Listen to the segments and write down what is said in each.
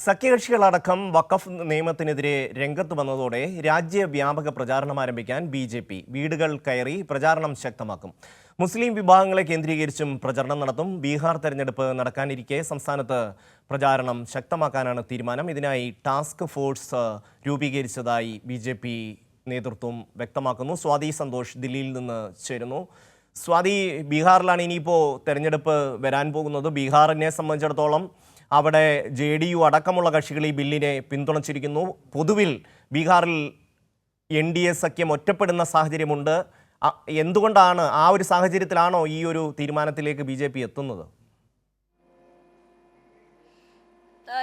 സഖ്യകക്ഷികളടക്കം വഖഫ് നിയമത്തിനെതിരെ രംഗത്ത് വന്നതോടെ രാജ്യവ്യാപക പ്രചാരണം ആരംഭിക്കാൻ ബി.ജെ.പി. വീടുകൾ കയറി പ്രചാരണം ശക്തമാക്കും. മുസ്ലിം വിഭാഗങ്ങളെ കേന്ദ്രീകരിച്ചും പ്രചരണം നടത്തും. ബീഹാർ തെരഞ്ഞെടുപ്പ് നടക്കാനിരിക്കെ സംസ്ഥാനത്ത് പ്രചാരണം ശക്തമാക്കാനാണ് തീരുമാനം. ഇതിനായി ടാസ്ക് ഫോഴ്സ് രൂപീകരിച്ചതായി ബി.ജെ.പി. നേതൃത്വം വ്യക്തമാക്കുന്നു. സ്വാതി സന്തോഷ് ദില്ലിയിൽ നിന്ന് ചേരുന്നു. സ്വാതി, ബീഹാറിലാണ് ഇനിയിപ്പോൾ തെരഞ്ഞെടുപ്പ് വരാൻ പോകുന്നത്. ബീഹാറിനെ സംബന്ധിച്ചിടത്തോളം അവിടെ JDU അടക്കമുള്ള കക്ഷികൾ ഈ ബില്ലിനെ പിന്തുണച്ചിരിക്കുന്നു. പൊതുവിൽ ബീഹാറിൽ NDA സഖ്യം ഒറ്റപ്പെടുന്ന സാഹചര്യമുണ്ട്. എന്തുകൊണ്ടാണ്, ആ ഒരു സാഹചര്യത്തിലാണോ ഈ ഒരു തീരുമാനത്തിലേക്ക് BJP എത്തുന്നത്?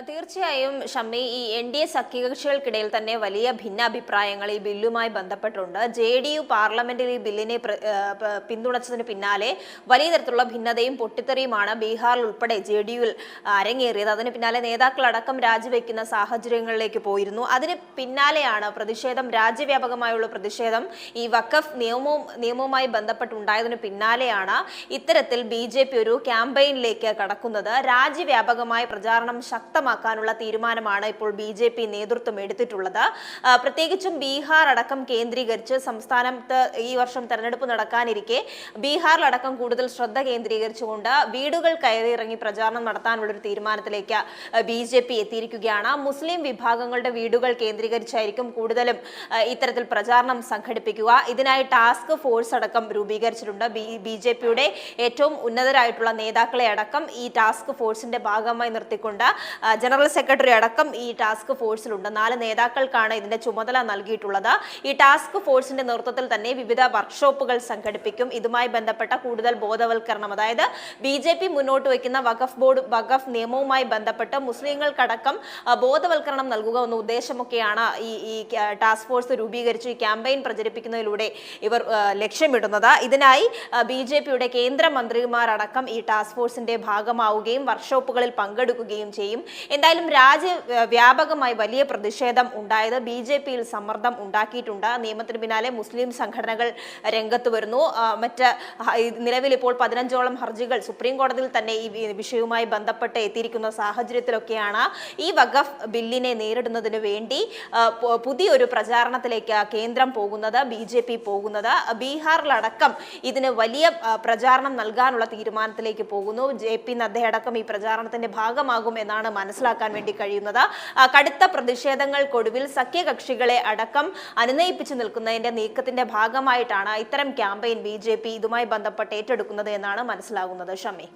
തീർച്ചയായും ഷമ്മി, ഈ NDA സഖ്യകക്ഷികൾക്കിടയിൽ തന്നെ വലിയ ഭിന്നാഭിപ്രായങ്ങൾ ഈ ബില്ലുമായി ബന്ധപ്പെട്ടുണ്ട്. JDU പാർലമെന്റിൽ ഈ ബില്ലിനെ പിന്തുണച്ചതിന് പിന്നാലെ വലിയ തരത്തിലുള്ള ഭിന്നതയും പൊട്ടിത്തെറിയുമാണ് ബീഹാറിൽ ഉൾപ്പെടെ JDUവിൽ അരങ്ങേറിയത്. അതിന് പിന്നാലെ നേതാക്കളടക്കം രാജിവെക്കുന്ന സാഹചര്യങ്ങളിലേക്ക് പോയിരുന്നു. അതിന് പിന്നാലെയാണ് പ്രതിഷേധം, രാജ്യവ്യാപകമായുള്ള പ്രതിഷേധം ഈ വഖഫ് നിയമവുമായി ബന്ധപ്പെട്ടുണ്ടായതിന് പിന്നാലെയാണ് ഇത്തരത്തിൽ BJP ഒരു ക്യാമ്പയിനിലേക്ക് കടക്കുന്നത്. രാജ്യവ്യാപകമായ പ്രചാരണം ശക്തമാക്കാനുള്ള തീരുമാനമാണ് ഇപ്പോൾ BJP നേതൃത്വം എടുത്തിട്ടുള്ളത്. പ്രത്യേകിച്ചും ബീഹാർ അടക്കം കേന്ദ്രീകരിച്ച് സംസ്ഥാനത്ത് ഈ വർഷം തെരഞ്ഞെടുപ്പ് നടക്കാനിരിക്കെ ബീഹാറിലടക്കം കൂടുതൽ ശ്രദ്ധ കേന്ദ്രീകരിച്ചുകൊണ്ട് വീടുകൾ കയറിയിറങ്ങി പ്രചാരണം നടത്താനുള്ളൊരു തീരുമാനത്തിലേക്ക് BJP എത്തിയിരിക്കുകയാണ്. മുസ്ലിം വിഭാഗങ്ങളുടെ വീടുകൾ കേന്ദ്രീകരിച്ചായിരിക്കും കൂടുതലും ഇത്തരത്തിൽ പ്രചാരണം സംഘടിപ്പിക്കുക. ഇതിനായി ടാസ്ക് ഫോഴ്സ് അടക്കം രൂപീകരിച്ചിട്ടുണ്ട്. BJPയുടെ ഏറ്റവും ഉന്നതരായിട്ടുള്ള നേതാക്കളെ അടക്കം ഈ ടാസ്ക് ഫോഴ്സിന്റെ ഭാഗമായി നിർത്തിക്കൊണ്ട് ജനറൽ സെക്രട്ടറി അടക്കം ഈ ടാസ്ക് ഫോഴ്സിലുണ്ട്. 4 നേതാക്കൾക്കാണ് ഇതിന്റെ ചുമതല നൽകിയിട്ടുള്ളത്. ഈ ടാസ്ക് ഫോഴ്സിന്റെ നേതൃത്വത്തിൽ തന്നെ വിവിധ വർക്ക്ഷോപ്പുകൾ സംഘടിപ്പിക്കും. ഇതുമായി ബന്ധപ്പെട്ട കൂടുതൽ ബോധവൽക്കരണം, അതായത് BJP മുന്നോട്ട് വയ്ക്കുന്ന വഖഫ് നിയമവുമായി ബന്ധപ്പെട്ട് മുസ്ലിങ്ങൾക്കടക്കം ബോധവൽക്കരണം നൽകുക എന്ന ഉദ്ദേശമൊക്കെയാണ് ഈ ടാസ്ക് ഫോഴ്സ് രൂപീകരിച്ച് ഈ ക്യാമ്പയിൻ പ്രചരിപ്പിക്കുന്നതിലൂടെ ഇവർ ലക്ഷ്യമിടുന്നത്. ഇതിനായി BJPയുടെ കേന്ദ്രമന്ത്രിമാരടക്കം ഈ ടാസ്ക് ഫോഴ്സിന്റെ ഭാഗമാവുകയും വർക്ക്ഷോപ്പുകളിൽ പങ്കെടുക്കുകയും ചെയ്യും. എന്തായാലും രാജ്യവ്യാപകമായി വലിയ പ്രതിഷേധം ഉണ്ടായത് BJPയിൽ സമ്മർദ്ദം ഉണ്ടാക്കിയിട്ടുണ്ട്. നിയമത്തിന് പിന്നാലെ മുസ്ലിം സംഘടനകൾ രംഗത്ത് വരുന്നു. നിലവിൽ ഇപ്പോൾ 15ഓളം ഹർജികൾ സുപ്രീം കോടതിയിൽ തന്നെ ഈ വിഷയവുമായി ബന്ധപ്പെട്ട് എത്തിയിരിക്കുന്ന സാഹചര്യത്തിലൊക്കെയാണ് ഈ വഖഫ് ബില്ലിനെ നേരിടുന്നതിന് വേണ്ടി പുതിയൊരു പ്രചാരണത്തിലേക്ക് കേന്ദ്രം പോകുന്നത്, BJP പോകുന്നത്. ബീഹാറിലടക്കം ഇതിന് വലിയ പ്രചാരണം നൽകാനുള്ള തീരുമാനത്തിലേക്ക് പോകുന്നു. JP നദ്ദ അടക്കം ഈ പ്രചാരണത്തിന്റെ ഭാഗമാകും എന്നാണ് മനസ്സിലാക്കാൻ വേണ്ടി കഴിയുന്നത്. കടുത്ത പ്രതിഷേധങ്ങൾക്കൊടുവിൽ സഖ്യകക്ഷികളെ അടക്കം അനുനയിപ്പിച്ചു നിൽക്കുന്നതിന്റെ നീക്കത്തിന്റെ ഭാഗമായിട്ടാണ് ഇത്തരം ക്യാമ്പയിൻ BJP ഇതുമായി ബന്ധപ്പെട്ട് ഏറ്റെടുക്കുന്നത് എന്നാണ് മനസ്സിലാകുന്നത്. ഷമി,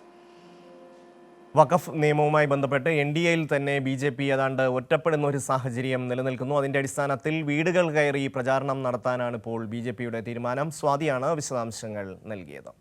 വഖഫ് നിയമവുമായി ബന്ധപ്പെട്ട് NDAയിൽ തന്നെ BJP ഏതാണ്ട് ഒറ്റപ്പെടുന്ന ഒരു സാഹചര്യം നിലനിൽക്കുന്നു. അതിന്റെ അടിസ്ഥാനത്തിൽ വീടുകൾ കയറി പ്രചാരണം നടത്താനാണ് ഇപ്പോൾ BJPയുടെ തീരുമാനം. സ്വാതിയാണ് വിശദാംശങ്ങൾ നൽകിയത്.